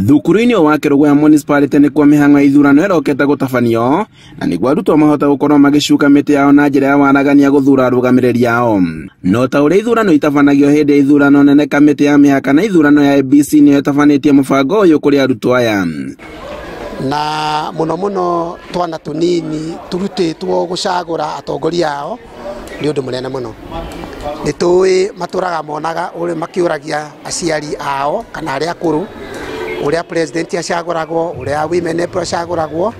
Thukuru-ini wa Kirogo ya municipality ni kwa mihang'o ithurano irokete gutabanio na niguo arutwo mahota gukorwo magicuka miti yao na njira ya waragania guthura arugamiriri yao. No ta uria ithurano itabanagio hindi ya ithurano nene, kamiti ya mihaka na ithurano ya ABC niyo itabanitie mubango uyu kuri arutwo aya. Na muno twana tunini turutitwo gucagura atongoria ao ni undu munene muno. Nitui maturaga monaga uri makiuragia aciari ao kana aria akuru, uria president acaguragwo, uria women rep acaguragwo,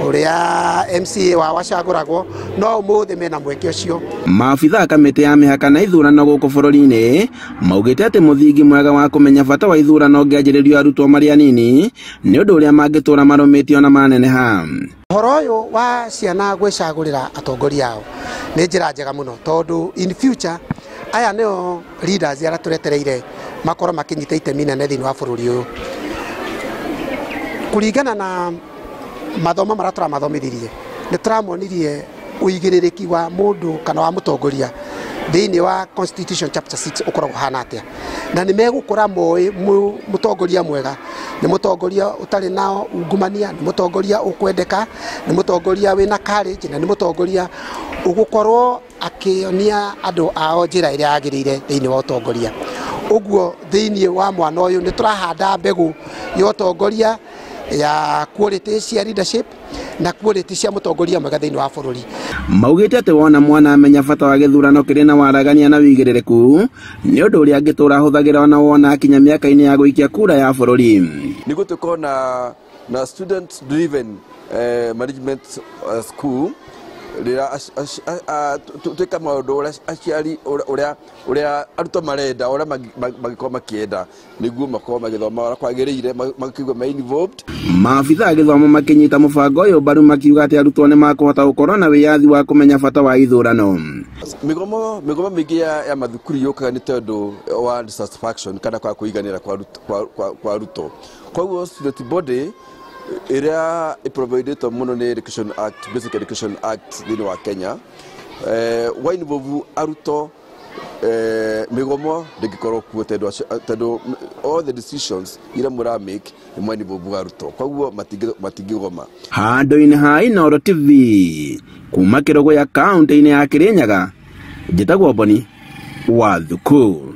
uria MCA wa acaguragwo, no umuthi mena mweke ucio. Maabitha kamiti ya mihaka na ithurano guku bururi-ini maugite ati muthingi mwega wa kumenya bata wa ithurano ngianjiririo arutwo mari anini ni undu uria mangitura marumitio na maneneha. Horo uyu wa ciana gwicagurira atongoria ao ni njira njega muno, tondu in future aya nio leaders ara turetereire makorwo makinyita itemi nene thiini wa bururi uyu. Kuringana na mathomo maria turamathomithirie ni turamonirie uigiririki wa mundu kana wa mutongoria thiini wa Constitution chapter 6 ukoragwo hana atia, na ni megukura moi mutongoria mwega ni mutongoria utari nao ungumania, ni mutongoria ukwendeka, ni mutongoria wina courage, na ni mutongoria ugukorwo akionia andu ao njira iria yagirire thiini wa utongoria. Uguo thiini wa mwana uyu ni turahanda mbegu ya utongoria ya quality cia leadership na quality cia mutongoria mwega thiini wa bururi. Maugite ati wona mwana amenya bata wa githurano kiri na waragania na wigiririku ni undu uria angitura huthagira ona wona akinya miaka-ini ya guikia kura ya bururi. Nigo tukona na student driven management school rira tuika maundu uria aciari uria arutwo marenda uria magikorwo makienda niguo makorwo magithoma uria kwagiriire makigwa ma involved. Maabitha githomo makinyita mubango uyu mbaru makiuga ati arutwo ni makuhota gukorwo na wiyathi wa kumenya bata wa ithurano. Migomo mingi ya mathukuru yukaga ni tondu wa dissatisfaction kana kwa kuiganira kwa arutwo. Koguo student body area provided muno ni Education Act, Basic Education Act thiini wa Kenya wa involve arutwo migomo ndigikorwo kuo tondu all the decisions ira mura make ni mwa involve arutwo, koguo matingigoma. Handu-ini ha Inooro TV kuma Kirogo ya kaunti-ini ya Kirinyaga, njitagwo Boni wa Thuku.